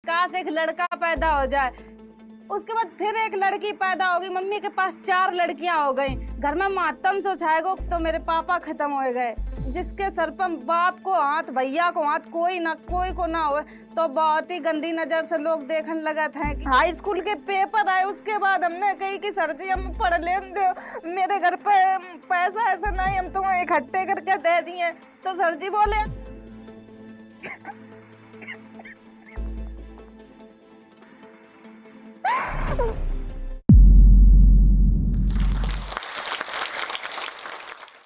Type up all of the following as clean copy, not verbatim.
काश एक लड़का पैदा हो जाए। उसके बाद फिर एक लड़की पैदा होगी, मम्मी के पास 4 लड़कियां हो गई। घर में मातम सो छाएगो तो मेरे पापा खत्म हो गए। जिसके सर पर बाप को हाथ, भैया को हाथ, कोई को ना हो, तो बहुत ही गंदी नजर से लोग देखने लगा था। हाई स्कूल के पेपर आए, उसके बाद हमने कही कि सर जी हम पढ़ लेंगे, मेरे घर पे पैसा ऐसा नहीं, हम तुम्हें इकट्ठे करके दे दिए। तो सर जी बोले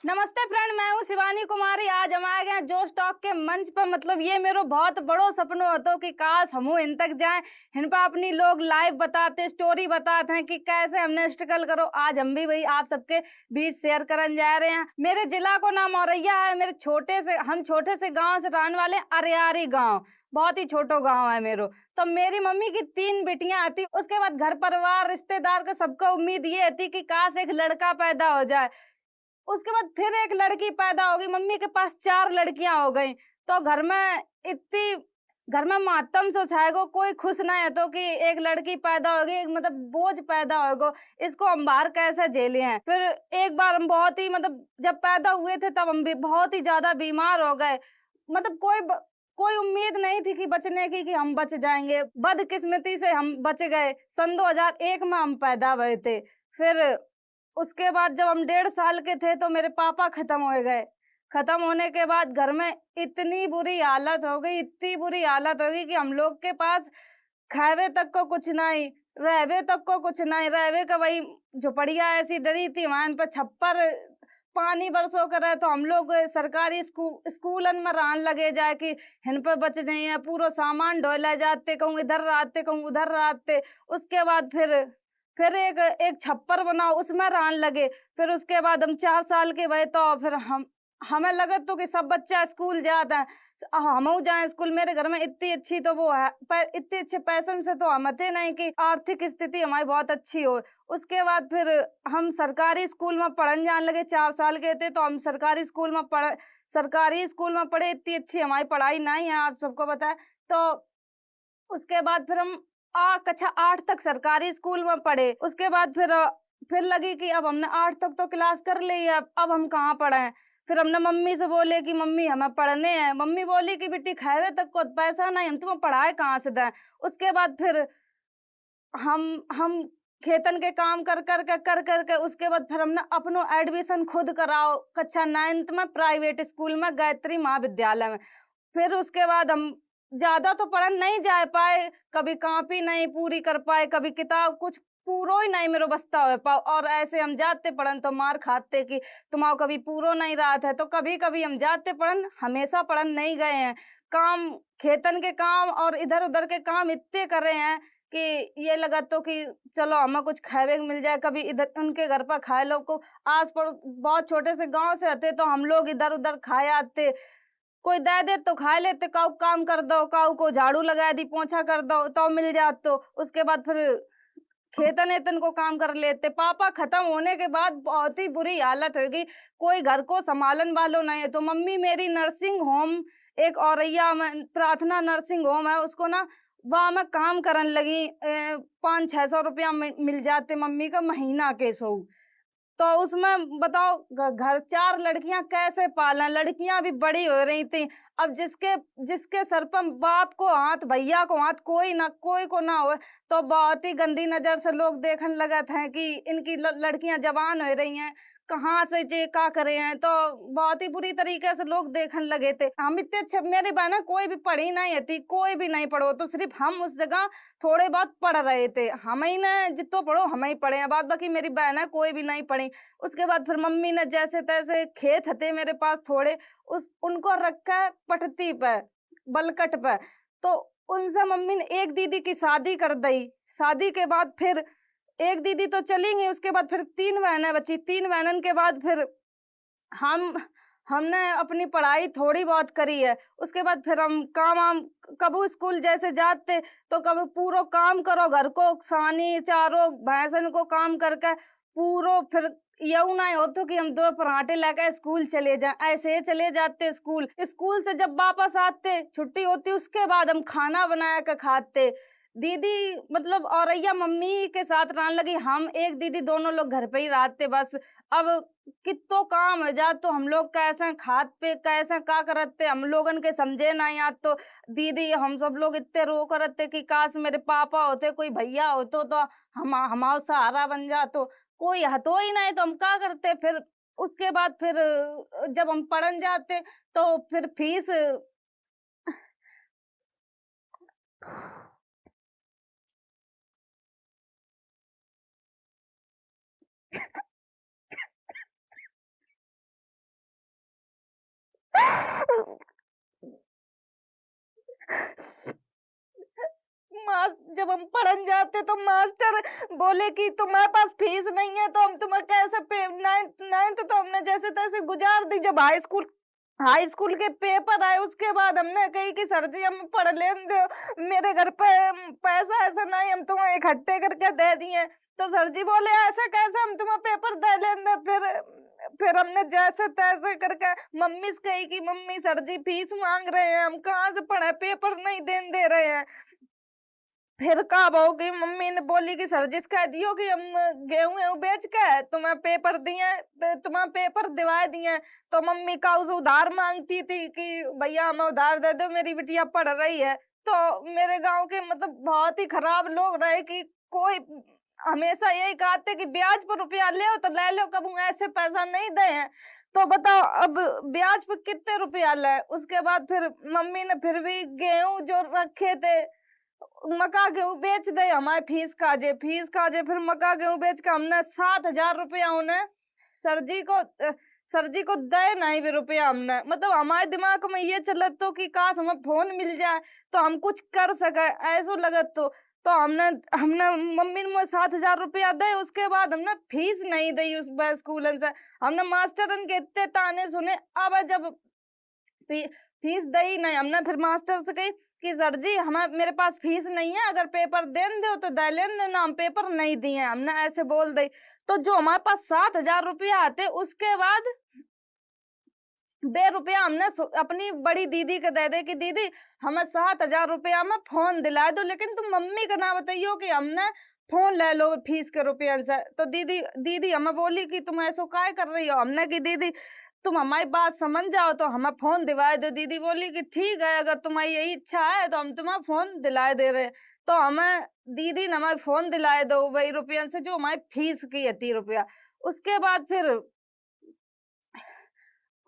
नमस्ते फ्रेंड, मैं हूँ शिवानी कुमारी। आज हम आ गए जोश टॉक के मंच पर। मतलब ये मेरा बहुत बड़ो सपना होता कि काश हम इन तक जाएं, इन पर अपनी लोग लाइव बताते, स्टोरी बताते हैं कि कैसे हमने स्ट्रगल करो। आज हम भी वही आप सबके बीच शेयर करने जा रहे हैं। मेरे जिला को नाम औरैया है। हम छोटे से गाँव से रहने वाले, अरियारी गाँव, बहुत ही छोटो गाँव है मेरो। तो मेरी मम्मी की 3 बेटियां आती। उसके बाद घर परिवार रिश्तेदार का सबका उम्मीद ये थी कि काश एक लड़का पैदा हो जाए। उसके बाद फिर एक लड़की पैदा होगी, मम्मी के पास 4 लड़कियां हो गई। तो घर में मातम सो छाएगो, कोई खुश नहीं है तो कि एक लड़की पैदा होगी, मतलब बोझ पैदा होगा। इसको हम बाहर कैसे झेले हैं। फिर एक बार हम बहुत ही, मतलब जब पैदा हुए थे तब हम भी बहुत ही ज्यादा बीमार हो गए। मतलब कोई उम्मीद नहीं थी कि बचने की, कि हम बच जाएंगे। बदकिस्मती से हम बच गए। सन 2001 में हम पैदा हुए थे। फिर उसके बाद जब हम 1.5 साल के थे तो मेरे पापा खत्म हो गए। खत्म होने के बाद घर में इतनी बुरी हालत हो गई, इतनी बुरी हालत हो गई कि हम लोग के पास खावे तक को कुछ नहीं, रहवे तक को कुछ नहीं। रहवे का वही झोपड़िया ऐसी डरी थी, वहां पर छप्पर पानी बरसों करे। तो हम लोग सरकारी स्कूलन में रहने लगे जाए कि हिन पे बच जाइए। पूरा सामान ढोला जाते, कहूँ इधर रहते, कहूँ उधर रहते। उसके बाद फिर एक एक छप्पर बनाओ, उसमें रहने लगे। फिर उसके बाद हम 4 साल के भये तो फिर हमें लगा तो कि सब बच्चा स्कूल जाता है, हम जाए स्कूल। मेरे घर में इतनी अच्छी तो वो है, पर इतने अच्छे पैसन से तो हम थे नहीं कि आर्थिक स्थिति हमारी बहुत अच्छी हो। उसके बाद फिर हम सरकारी स्कूल में पढ़ने जाने लगे। 4 साल के थे तो हम सरकारी स्कूल में पढ़े। इतनी अच्छी हमारी पढ़ाई नहीं है, आप सबको पता है। तो उसके बाद फिर हम कक्षा 8 तक सरकारी स्कूल में पढ़े। उसके बाद फिर लगी कि अब हमने 8 तक तो क्लास कर ली है, अब हम कहाँ पढ़े। फिर हमने मम्मी से बोले कि मम्मी हमें पढ़ने हैं। मम्मी बोली कि बेटी खावे तक को पैसा नहीं, हम तुम्हें पढ़ाए कहाँ से दें। उसके बाद फिर हम खेतन के काम कर कर के उसके बाद फिर हमने अपनो एडमिशन खुद कराओ कक्षा 9th में प्राइवेट स्कूल में, गायत्री महाविद्यालय में। फिर उसके बाद हम ज्यादा तो पढ़न नहीं जा पाए, कभी कॉपी नहीं पूरी कर पाए, कभी किताब कुछ पूरो ही नहीं मेरे बस्ता हो पाओ। और ऐसे हम जाते पढ़न तो मार खाते कि तुम्हारा कभी पूरो नहीं रहा था। तो कभी कभी हम जाते पढ़न, हमेशा पढ़न नहीं गए हैं। काम, खेतन के काम और इधर उधर के काम इतने कर रहे हैं कि ये लगा तो कि चलो हमें कुछ खावे मिल जाए। कभी इधर उनके घर पर खाए लोग को, आस पड़ोस बहुत छोटे से गांव से आते तो हम लोग इधर उधर खाए आते। कोई दे दे तो खा लेते, काऊ काम कर दो, काऊ को झाड़ू लगा दी, पोछा कर दो तो मिल जात। तो उसके बाद फिर खेतन एतन को काम कर लेते। पापा खत्म होने के बाद बहुत ही बुरी हालत हो गई, कोई घर को संभालन वालों नहीं है। तो मम्मी मेरी नर्सिंग होम, एक औरैया में प्रार्थना नर्सिंग होम है, उसको ना वहाँ मैं काम करने लगी। 500-600 रुपया मिल जाते मम्मी का महीना के सो। तो उसमें बताओ घर 4 लड़कियां कैसे पालें। लड़कियां भी बड़ी हो रही थी। अब जिसके जिसके सर पर बाप को हाथ, भैया को हाथ, कोई को ना हो, तो बहुत ही गंदी नजर से लोग देखने लगे थे कि इनकी लड़कियां जवान हो रही हैं, कहाँ से जे का करे हैं। तो बहुत ही बुरी तरीके से लोग देखने लगे थे। हम इतने अच्छे, मेरी बहना कोई भी पढ़ी नहीं थी, कोई भी नहीं पढ़ो, तो सिर्फ हम उस जगह थोड़े बहुत पढ़ रहे थे। हम ही ने जितो पढ़ो हम ही पढ़े हैं, बाद बाकी मेरी बहन है कोई भी नहीं पढ़ी। उसके बाद फिर मम्मी ने जैसे तैसे, खेत थे मेरे पास थोड़े, उस उनको रखा है पटती पे, बलकट पे। तो उनसे मम्मी ने एक दीदी की शादी कर दी। शादी के बाद फिर एक दीदी तो चली गई, उसके बाद फिर 3 बहनें बची। 3 बहनन के बाद फिर हम हमने अपनी पढ़ाई थोड़ी बहुत करी है। उसके बाद फिर हम काम वाम, कबू स्कूल जैसे जाते तो कभी पूरा काम करो, घर को सानी चारों भैंसन को काम करके पूरो, फिर यूँ ना हो तो कि हम 2 पराठे लेके स्कूल चले जाएँ, ऐसे ही चले जाते स्कूल। स्कूल से जब वापस आते, छुट्टी होती उसके बाद हम खाना बना के खाते। दीदी मतलब औरैया मम्मी के साथ रहने लगी, हम एक दीदी दोनों लोग घर पे ही रहते बस। अब कित्तो काम है जा तो हम लोग कैसे खात पे कैसे का करते हम लोगन के समझे ना याद तो दीदी हम सब लोग इतने रो करते कि काश मेरे पापा होते कोई भैया होतो तो हम हमारा सहारा बन जातो। कोई हतो ही नहीं तो हम क्या करते फिर। उसके बाद फिर जब हम पढ़न जाते तो फिर फीस मास जब हम पढ़न जाते तो मास्टर बोले कि तुम्हारे पास फीस नहीं है तो हम तुम्हें कैसे पे नाइन्थ नाइन्थ तो हमने जैसे तैसे गुजार दी। जब हाई स्कूल के पेपर आए उसके बाद हमने कही कि सर जी हम पढ़ लें दो, मेरे घर पे पैसा ऐसा नहीं हम तुम्हें इकट्ठे करके दे दिए। तो सर जी बोले ऐसे कैसे हम तुम्हें पेपर दे लेंगे। फिर हमने जैसे तैसे करके मम्मी से कही कि मम्मी सर जी फीस मांग रहे हैं हम कहाँ से पढ़े पेपर नहीं देने दे रहे हैं। फिर का बहू की मम्मी ने बोली कि सर जी से कह दियो कि हम गेहूं वेहूं बेच के तुम्हें पेपर दिए तुम्हें पेपर दिवा दिए। तो मम्मी का उसे उधार मांगती थी कि भैया हमें उधार दे दो मेरी बिटिया पढ़ रही है। तो मेरे गांव के मतलब बहुत ही खराब लोग रहे कि कोई हमेशा यही कहते कि ब्याज पर रुपया ले तो ले लो कबू ऐसे पैसा नहीं दे हैं। तो बताओ अब ब्याज पे कितने रुपया ले। उसके बाद फिर मम्मी ने फिर भी गेहूं जो रखे थे मक्का गेहूं बेच दे हमारे फीस काजे फिर मक्का गेहूं बेच के हमने 7,000 रुपया उन्हें सर जी को सर जी को दे नहीं भी रुपया हमने मतलब हमारे दिमाग में ये चलत तो कि काश हमें फोन मिल जाए तो हम कुछ कर सके ऐसो लगत तो हमने हमने मम्मी ने मुझे 7,000 रुपया दे उसके बाद हमने फीस नहीं दी उस स्कूल से। हमने मास्टरन के इतने ताने सुने। अब जब फीस दई नहीं हमने फिर मास्टर से कही कि सर जी हमें मेरे पास फीस नहीं है अगर पेपर देन दो तो दे लेन देना हम पेपर नहीं दिए हमने ऐसे बोल दी। तो जो हमारे पास 7,000 रुपया आते उसके बाद 1.5 रुपया हमने अपनी बड़ी दीदी के दे दे कि दीदी हमें 7,000 रुपया में फोन दिला दो लेकिन तुम मम्मी का ना बताइयो कि हमने फोन ले लो फीस के रुपये से। तो दीदी दीदी हमें बोली कि तुम ऐसो काय कर रही हो। हमने कि दीदी तुम हमारी बात समझ जाओ तो हमें फोन दिलाए दो। दीदी बोली कि ठीक है अगर तुम्हारी यही इच्छा है तो हम तुम्हें फोन दिलाए दे रहे हैं। तो हमें दीदी ने हमारे फोन दिलाए दो वही रुपये से जो हमारी फीस की है 30 रुपया। उसके बाद फिर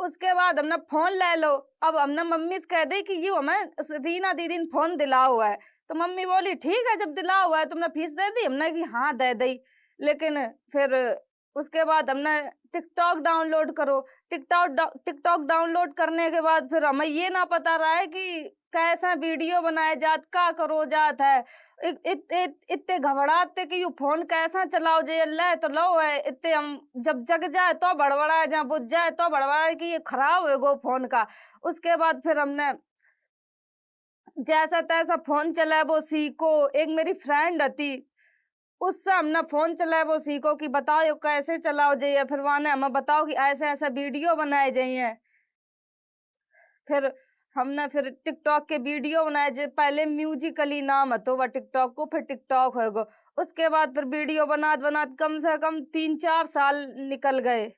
उसके बाद हमने फोन ले लो। अब हमने मम्मी से कह दी कि ये हमें रीना दीदी ने फोन दिला हुआ है। तो मम्मी बोली ठीक है जब दिला हुआ है तुमने फीस दे दी। हमने कि हाँ दे दी। लेकिन फिर उसके बाद हमने टिकटॉक डाउनलोड करो। टिकटॉक डाउनलोड करने के बाद फिर हमें ये ना पता रहा है कि कैसा वीडियो बनाया जात का करो जात है। इतने घबराते कि यू फोन कैसा चलाओ जे ले तो लो है इतने हम जब जग जाए तो बड़बड़ा जहाँ बुझ जाए तो बड़बड़ा कि ये खराब है गो फोन का। उसके बाद फिर हमने जैसा तैसा फोन चलाए वो सीखो। एक मेरी फ्रेंड थी उससे हमने फोन चलाए वो सीखो कि बताओ ये कैसे चलाओ जाइए। फिर वहां ने हमें बताओ कि ऐसे ऐसे वीडियो बनाए जाइए। फिर हमने फिर टिकटॉक के वीडियो बनाए जे पहले म्यूजिकली नाम है तो वह टिकटॉक को फिर टिकटॉक होगा। उसके बाद फिर वीडियो बनात बनात कम से कम 3-4 साल निकल गए।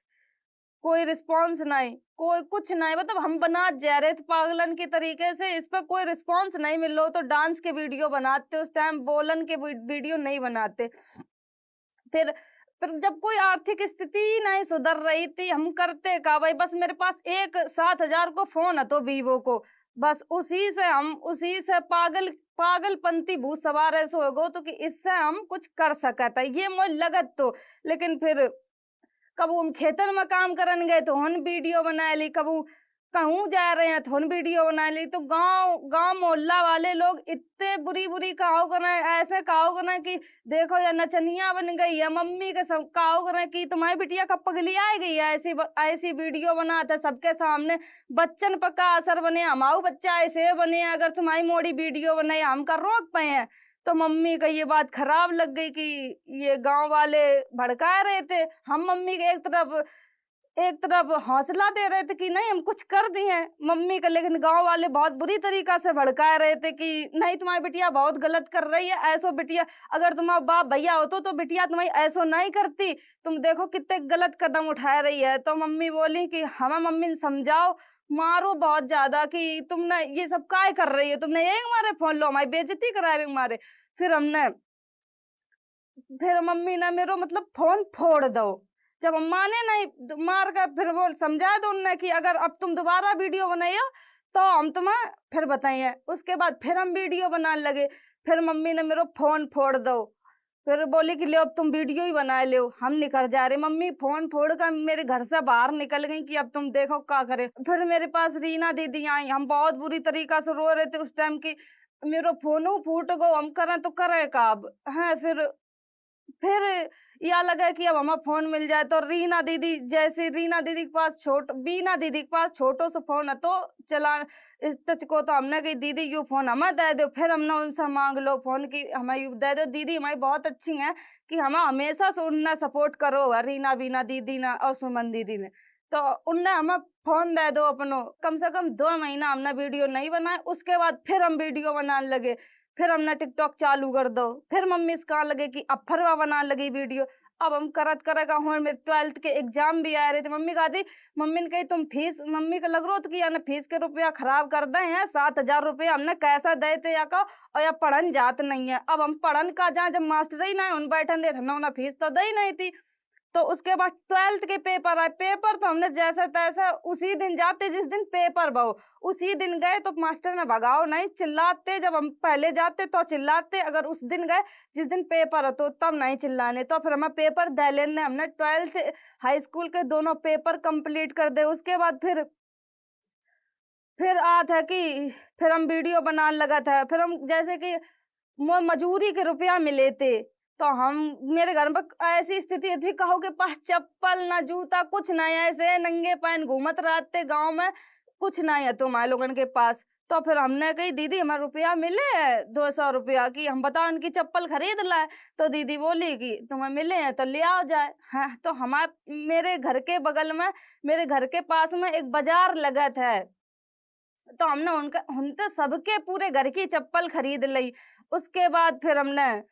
कोई रिस्पॉन्स नहीं कोई कुछ नहीं मतलब हम बना जा रहे थे पागलन की तरीके से इस पर कोई रिस्पॉन्स नहीं मिल रहा। तो डांस के वीडियो बनाते उस टाइम बोलन के वीडियो नहीं बनाते। फिर फिर जब कोई आर्थिक स्थिति ही नहीं सुधर रही थी हम करते का भाई बस मेरे पास एक 7,000 को फोन है तो वीवो को बस उसी से पागलपंती भूत सवार ऐसे हो गो तो कि इससे हम कुछ कर सकता ये मुझे लगत तो। लेकिन फिर कबू हम खेतन में काम करन गए तो हन वीडियो बना ली कबू कहूँ जा रहे हैं तो हन वीडियो बना ली। तो गांव गांव मोहल्ला वाले लोग इतने बुरी बुरी कहो करें ऐसे कहो करें कि देखो या नचनिया बन गई है मम्मी के सब कहो करें कि तुम्हारी बिटिया कब पगली आ गई है ऐसी ऐसी वीडियो बनाते सबके सामने बच्चन पर का असर बने हमारे बच्चा ऐसे बने अगर तुम्हारी मोड़ी वीडियो बने हम कर रोक पाए हैं। तो मम्मी का ये बात खराब लग गई कि ये गांव वाले भड़का रहे थे। हम मम्मी के एक तरफ हौसला दे रहे थे कि नहीं हम कुछ कर दिए हैं मम्मी का, लेकिन गांव वाले बहुत बुरी तरीका से भड़का रहे थे कि नहीं तुम्हारी बिटिया बहुत गलत कर रही है, ऐसो बिटिया अगर तुम्हारा बाप भैया होतो तो बिटिया तुम्हारी ऐसो नहीं करती, तुम देखो कितने गलत कदम उठा रही है। तो मम्मी बोली कि हमें मम्मी ने समझाओ, मारो बहुत ज्यादा कि तुमने ये सब काय कर रही हो, तुमने यही हमारे फोन लो हमारी बेइज्जती कराए हमारे। फिर हमने फिर मम्मी ने मेरो मतलब फोन फोड़ दो। जब हम माने नहीं मार कर फिर वो समझा दो उनने कि अगर अब तुम दोबारा वीडियो बनाइयो तो हम तुम्हें फिर बताइए। उसके बाद फिर हम वीडियो बनाने लगे। फिर मम्मी ने मेरो फोन फोड़ दो। फिर बोली कि ले अब तुम वीडियो ही बना लो, हम निकल जा रहे। मम्मी फोन फोड़ कर मेरे घर से बाहर निकल गई कि अब तुम देखो क्या करे। फिर मेरे पास रीना दीदी आई, हम बहुत बुरी तरीका से रो रहे थे उस टाइम की मेरो फोन फूट गो, हम करें तो करें का अब है। फिर या लगा कि अब हमें फोन मिल जाए तो रीना दीदी जैसे रीना दीदी के पास बीना दीदी के पास छोटो सा फोन है तो चला इस टच को, तो हमने कही दीदी यू फोन हमें दे दो। फिर हमने उनसे मांग लो फोन की हमें यू दे दो, दीदी हमारी बहुत अच्छी हैं कि हमें हमेशा से उनने सपोर्ट करो है, रीना बीना दीदी ने और सुमन दीदी ने। तो उनने हमें फोन दे दो अपनो। कम से कम 2 महीना हमने वीडियो नहीं बनाए। उसके बाद फिर हम वीडियो बनाने लगे। फिर हमने टिकटॉक चालू कर दो। फिर मम्मी से कहा लगे कि अब फरवा बनाने लगी वीडियो। अब हम करत करेगा हूँ मेरे 12th के एग्जाम भी आ रहे थे। मम्मी कहा थी, मम्मी ने कही तुम फीस, मम्मी का लग रहा था कि यानी फीस के रुपया खराब कर दे हैं। 7,000 रुपया हमने कैसा दे थे या का, और या पढ़न जात नहीं है। अब हम पढ़न का जहाँ जब मास्टर ही ना उन बैठन दे हमने उन्हें फीस तो दे ही नहीं थी। तो उसके बाद 12th के पेपर आए। पेपर तो हमने जैसा तैसा उसी दिन जाते जिस दिन पेपर बहु उसी दिन गए। तो मास्टर ने भगाओ नहीं, चिल्लाते जब हम पहले जाते तो चिल्लाते, अगर उस दिन गए जिस दिन पेपर हो तो तब नहीं चिल्लाने। तो फिर हमें पेपर दे लेने, हमने 12th हाई स्कूल के दोनों पेपर कंप्लीट कर दे। उसके बाद फिर आता है कि फिर हम वीडियो बनाने लगा था। फिर हम जैसे कि मजूरी के रुपया मिले थे तो हम मेरे घर में ऐसी स्थिति थी, कहो के पास चप्पल ना जूता कुछ नहीं, ऐसे नंगे पैन घूमत रहते गांव में, कुछ नहीं है तुम्हारे लोगन के पास। तो फिर हमने कही दीदी हमारा रुपया मिले है 200 रुपया की, हम बताओ उनकी चप्पल खरीद लाए। तो दीदी बोली कि तुम्हें मिले हैं तो ले आओ जाए। हाँ, तो हमारे मेरे घर के बगल में मेरे घर के पास में एक बाजार लगत है। तो हमने उनके सबके पूरे घर की चप्पल खरीद ली। उसके बाद फिर हमने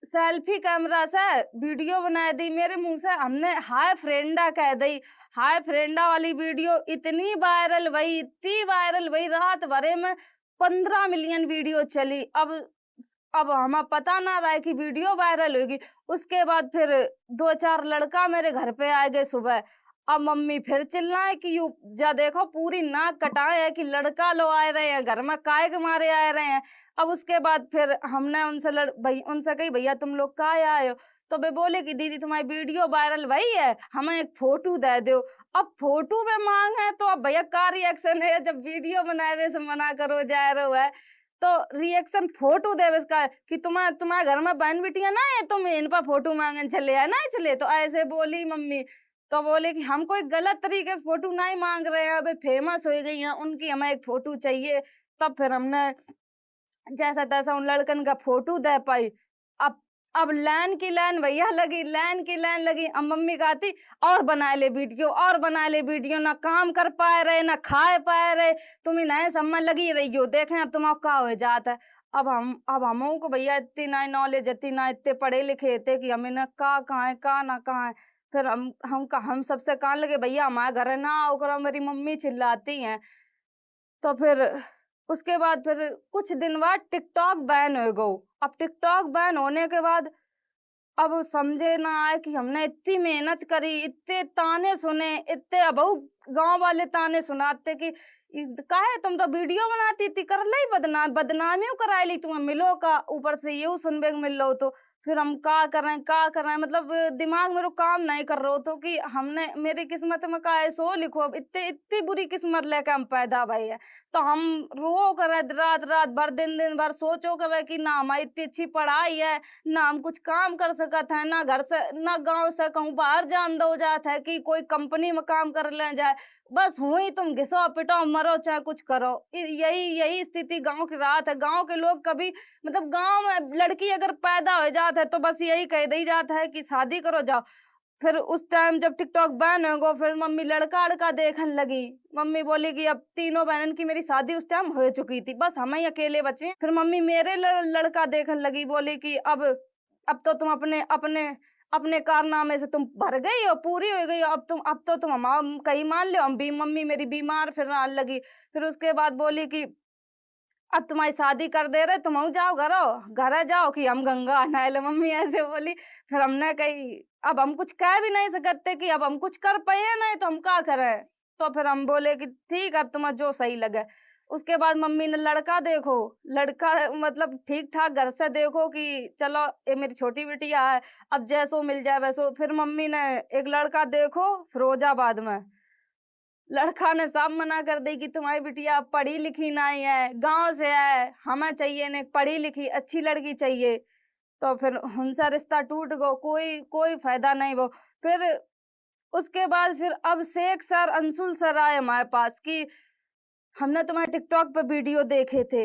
सेल्फी कैमरा से वीडियो बना दी। मेरे मुंह से हमने हाय फ्रेंडा कह दी। हाय फ्रेंडा वाली वीडियो इतनी वायरल हुई, इतनी वायरल हुई, रात भरे में 15 मिलियन वीडियो चली। अब हमें पता ना रहा है कि वीडियो वायरल होगी। उसके बाद फिर 2-4 लड़का मेरे घर पे आ गए सुबह। अब मम्मी फिर चिल्लाए कि यू जा देखो पूरी नाक कटाए है कि लड़का लो आ रहे हैं घर में, काय के मारे आ रहे हैं। अब उसके बाद फिर हमने उनसे कही भैया तुम लोग काय आए हो। तो वे बोले कि दीदी तुम्हारी वीडियो वायरल भई है, हमें एक फोटो दे दो। अब फोटो में मांग है तो अब भैया का रिएक्शन है, जब वीडियो बनाए से मना करो जा रहे है तो रिएक्शन फोटो देवे इसका कि तुम्हारे घर में बहन बिटिया ना है, तुम इन पर फोटो मांगने चले है ना चले। तो ऐसे बोली मम्मी। तो बोले कि हम कोई गलत तरीके से फोटो नहीं मांग रहे हैं, अभी फेमस हो गई हैं उनकी, हमें एक फोटो चाहिए। तब फिर हमने जैसा तैसा उन लड़कन का फोटो दे पाई। अब अब लाइन की लाइन भैया लगी, लाइन की लाइन लगी। अब मम्मी कहती और बना ले वीडियो, और बना ले वीडियो, ना काम कर पाए रहे ना खाए पाए रहे, तुम ही नए सब में लगी रही हो, देखें अब तुम्हारा क्या हो जाता है। अब हमों को भैया इतनी ना नॉलेज, इतनी ना इतने पढ़े लिखे थे कि हमें ना कहाँ है कहाँ ना कहाँ है। फिर हम सबसे कहाँ लगे भैया हमारे घर ना आओ करो, मेरी मम्मी चिल्लाती हैं। तो फिर उसके बाद फिर कुछ दिन बाद टिकटॉक बैन हो गो। अब टिकटॉक बैन होने के बाद अब समझे ना आए कि हमने इतनी मेहनत करी, इतने ताने सुने, इतने अबू गांव वाले ताने सुनाते कि काहे तुम तो वीडियो बनाती थी, कर ली बदनामियों कराई ली, तुम्हें मिलो का ऊपर से ये सुनबे को मिल लो। तो फिर हम का करें मतलब दिमाग मेरा काम नहीं कर रहा तो कि हमने मेरी किस्मत में का है सो लिखो अब इतनी इतनी बुरी किस्मत लेके हम पैदा भई है। तो हम रो करे रात रात भर दिन भर सोचो करे कि ना हमारी इतनी अच्छी पढ़ाई है, ना हम कुछ काम कर सकत हैं, ना घर से ना गाँव से कहूँ बाहर जान दो जात है कि कोई कंपनी में काम कर ले जाए। बस हुई तुम घिसो पिटो मरो चाहे कुछ करो। यही यही स्थिति गाँव की रात है। गाँव के लोग कभी मतलब गाँव में लड़की अगर पैदा हो जात है तो बस यही कह दी जाता है कि शादी करो जाओ। फिर उस टाइम जब टिकटॉक बैन हो गो फिर मम्मी लड़का-अड़का देखने लगी। मम्मी बोली कि अब तीनों बहनन की मेरी शादी उस टाइम हो चुकी थी। बस हम ही अकेले बचे हैं। फिर मम्मी मेरे लड़का देखने लगी बोली कि अब तो तुम अपने अपने अपने कारनामे से तुम भर गई हो, पूरी हो गई हो। अब तो तुम हम कहीं मान लो हम भी मम्मी मेरी बीमार फिर आने लगी। फिर उसके बाद बोली कि अब तुम्हारी शादी कर दे रहे तुम जाओ घरे जाओ कि हम गंगा नहाए ले मम्मी ऐसे बोली। फिर हमने कही अब हम कुछ कह भी नहीं सकते कि अब हम कुछ कर पाए नहीं तो हम क्या करें। तो फिर हम बोले कि ठीक है अब तुम्हें जो सही लगे। उसके बाद मम्मी ने लड़का देखो, लड़का मतलब ठीक ठाक घर से देखो कि चलो ये मेरी छोटी बिटिया है अब जैसो मिल जाए वैसो। फिर मम्मी ने एक लड़का देखो फिरोजाबाद में, लड़का ने साफ मना कर दी कि तुम्हारी बिटिया पढ़ी लिखी नहीं है, गांव से है, हमें चाहिए ने पढ़ी लिखी अच्छी लड़की चाहिए। तो फिर उनसे रिश्ता टूट गो, कोई कोई फायदा नहीं वो। फिर उसके बाद फिर अब शेख सर अंशुल सर आए हमारे पास कि हमने तुम्हारे टिकटॉक पे वीडियो देखे थे।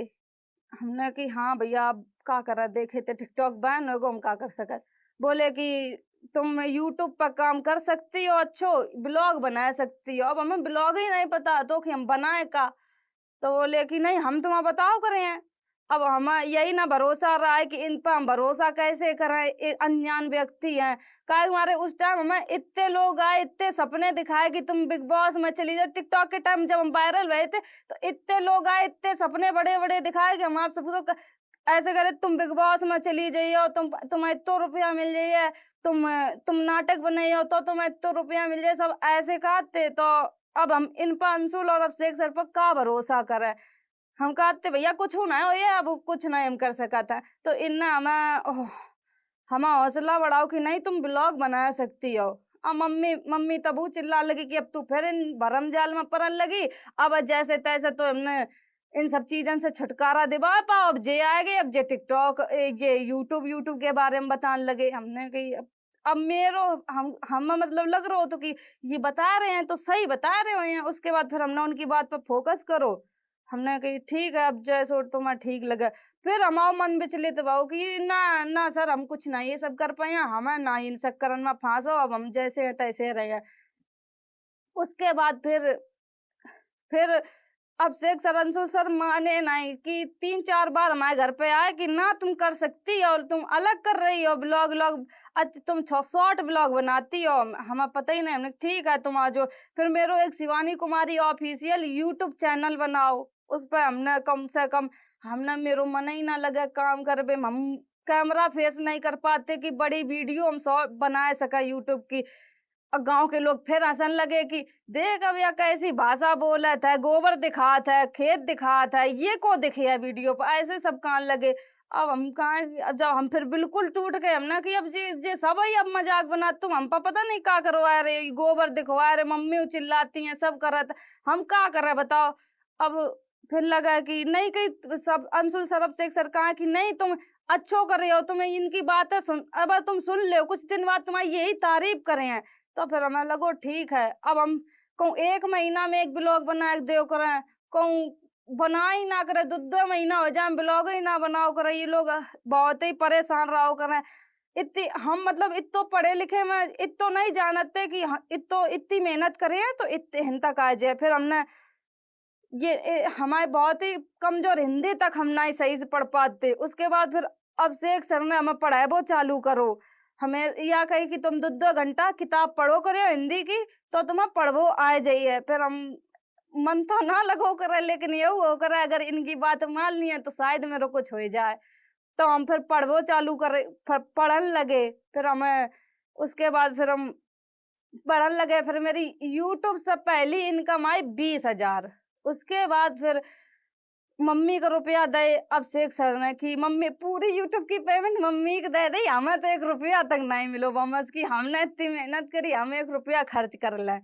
हमने कि हाँ भैया आप का करा देखे थे टिकटॉक बैन हो गो हम का कर सकत। बोले कि तुम यूट्यूब पर काम कर सकती हो अच्छो ब्लॉग बना सकती हो। अब हमें ब्लॉग ही नहीं पता तो कि हम बनाए का। तो बोले कि नहीं हम तुम्हें बताओ करे हैं। अब हमें यही ना भरोसा रहा है कि इन पर हम भरोसा कैसे करें, ये अनजान व्यक्ति हैं। काहे हमारे उस टाइम हमें इतने लोग आए इतने सपने दिखाए कि तुम बिग बॉस में चली जाओ। टिकटॉक के टाइम जब हम वायरल हुए थे तो इतने लोग आए इतने सपने बड़े बड़े दिखाए कि हम आप सबको ऐसे करे तुम बिग बॉस में चली जाइयो तुम्हें इतना रुपया मिल जाइए, तुम नाटक बनाइयो तो तुम्हें इतना रुपया मिल जाए सब ऐसे कहते। तो अब हम इन पर अंशुल और अभिषेक सर पर का भरोसा करें। हम कहते भैया कुछ ना हो ये अब कुछ नहीं हम कर सकत है। तो इनने हमें हौसला बढ़ाओ कि नहीं तुम ब्लॉग बना सकती हो। अब मम्मी मम्मी तबू चिल्ला लगी कि अब तू फिर इन भरम जाल में पड़न लगी। अब जैसे तैसे तो हमने इन सब चीजन से छुटकारा दिवा पाओ। अब जे आएगे अब जे टिकटॉक ये यूट्यूब यूट्यूब के बारे में बताने लगे। हमने कही अब मेरो हम मतलब लग रहा हो तो कि ये बता रहे हैं तो सही बता रहे हो हैं। उसके बाद फिर हमने उनकी बात पर फोकस करो। हमने कही ठीक है अब जैसो तुम्हें ठीक लगे। फिर हमारा मन विचलित भाव कि ना ना सर हम कुछ नहीं ये सब कर पाए हमें ना इन चक्करन में फांसो अब हम जैसे हैं तैसे रहे। उसके बाद फिर अभिषेक सर अंशुल सर माने नहीं कि 3-4 बार हमारे घर पे आए कि ना तुम कर सकती हो और तुम अलग कर रही हो ब्लॉग व्लॉग। तुम शॉर्ट ब्लॉग बनाती हो हमें पता ही नहीं। हमने ठीक है तुम आ जाओ। फिर मेरे एक Shivani Kumari official YouTube channel बनाओ। उस पर हमने कम से कम हमने मेरो मन ही ना लगे काम करबे हम कैमरा फेस नहीं कर पाते कि बड़ी वीडियो हम शॉर्ट बना सका यूट्यूब की। और गांव के लोग फिर हंसन लगे कि देख अब यह कैसी भाषा बोलत है, गोबर दिखात है, खेत दिखात है, ये को दिखे है वीडियो पर ऐसे सब कान लगे। अब हम कहा अब जब हम फिर बिल्कुल टूट गए हमने कि अब जे सब ही अब मजाक बना तुम हम पर पता नहीं क्या करवा रहे गोबर दिखवा रहे मम्मी चिल्लाती हैं सब करत हम क्या कर रहे बताओ। अब फिर लगा कि नहीं कहीं सब अंशुल सरब से सरकार की नहीं तुम अच्छो कर रहे हो तुम्हें इनकी बातें सुन अब तुम सुन ले कुछ दिन बाद तुम्हारी यही तारीफ करे हैं। तो फिर हमें लगो ठीक है अब हम कहूँ 1 महीना में एक ब्लॉग बना के देव करें कहूँ बना ही ना करे 2-2 महीना हो जाए ब्लॉग ही ना बनाओ करे ये लोग बहुत ही परेशान रहो करें। इतनी हम मतलब इतो पढ़े लिखे में इतो नहीं जानते कि इतो इतनी मेहनत करे हैं तो इतने हिन तक आ जाए। फिर हमने हमारे बहुत ही कमजोर हिंदी तक हम नहीं सही से पढ़ पाते। उसके बाद फिर अभिषेक सर ने हमें पढ़ाए वो चालू करो। हमें या कही कि तुम 2-2 घंटा किताब पढ़ो करो हिंदी की तो तुम्हें पढ़वो आ जाइए। फिर हम मन तो ना लगो करे लेकिन ये हो करे अगर इनकी बात मान ली है तो शायद मेरे कुछ हो जाए। तो हम फिर पढ़वो चालू करे पढ़न लगे। फिर हमें उसके बाद फिर हम पढ़न लगे। फिर मेरी यूट्यूब से पहली इनकम आई 20,000। उसके बाद फिर मम्मी का रुपया दे। अब शेख सर ने कि मम्मी पूरी यूट्यूब की पेमेंट मम्मी को दे दी, हमें तो 1 रुपया तक नहीं मिलो बमस की, हमने इतनी मेहनत करी, हम 1 रुपया खर्च कर ले।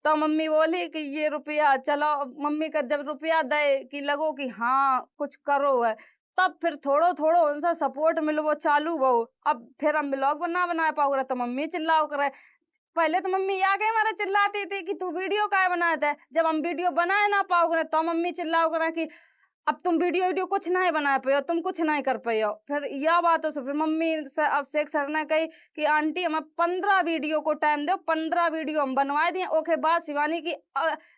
तो मम्मी बोली कि ये रुपया चलो, मम्मी का जब रुपया दे कि लगो कि हाँ कुछ करो है, तब फिर थोड़ो थोड़ो उनसे सपोर्ट मिलो चालू वो। अब फिर हम ब्लॉग बना पाओ रहे तो मम्मी चिल्लाओ करे। पहले तो मम्मी आके हमारे चिल्लाती थी कि तू वीडियो काहे बनाता है, जब हम वीडियो बनाए ना पाओगे तो मम्मी चिल्लाओ करे कि अब तुम वीडियो कुछ नहीं बना पाए हो, तुम कुछ नहीं कर पाए हो। फिर यह बात हो, फिर मम्मी से अब शेख सर ने कही कि आंटी हमें 15 वीडियो को टाइम दो, 15 वीडियो हम बनवाए दिए। ओके बाद शिवानी की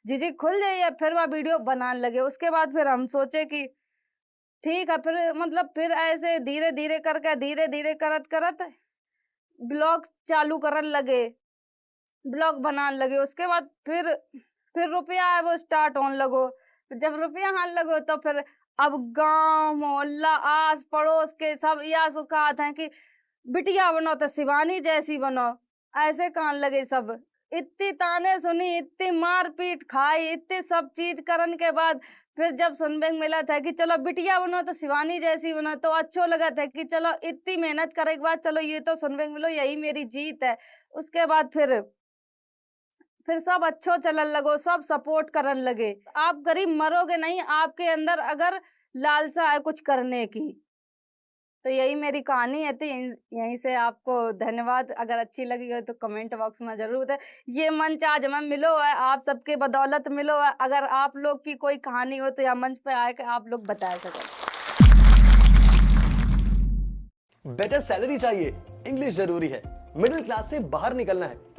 झिझक खुल जाइए, फिर वह वीडियो बनाने लगे। उसके बाद फिर हम सोचे कि ठीक है, फिर मतलब फिर ऐसे धीरे धीरे करके धीरे धीरे करत करत ब्लॉग चालू करने लगे, ब्लॉग बनाने लगे। उसके बाद फिर रुपया है वो स्टार्ट होने लगो। जब रुपया आने लगो तो फिर अब गांव मोहल्ला आस पड़ोस के सब यह सुखात हैं कि बिटिया बनो तो शिवानी जैसी बनो, ऐसे कहने लगे सब। इतनी ताने सुनी, इतनी मार पीट खाई, इतनी सब चीज करने के बाद फिर जब सुनने को मिला था कि चलो बिटिया बनो तो शिवानी जैसी बनो, तो अच्छो लगा था कि चलो इतनी मेहनत करे के बाद चलो ये तो सुनने को मिलो, यही मेरी जीत है। उसके बाद फिर सब अच्छो चलन लगो, सब सपोर्ट करन लगे। आप गरीब मरोगे नहीं, आपके अंदर अगर लालसा है कुछ करने की। तो यही मेरी कहानी है थी। यहीं से आपको धन्यवाद। अगर अच्छी लगी हो तो कमेंट बॉक्स में जरूर है। ये मंच आज हमें मिलो है, आप सबके बदौलत मिलो है। अगर आप लोग की कोई कहानी हो तो यह मंच पे आके आप लोग बता सकें। बेटर सैलरी चाहिए, इंग्लिश जरूरी है, मिडिल क्लास से बाहर निकलना है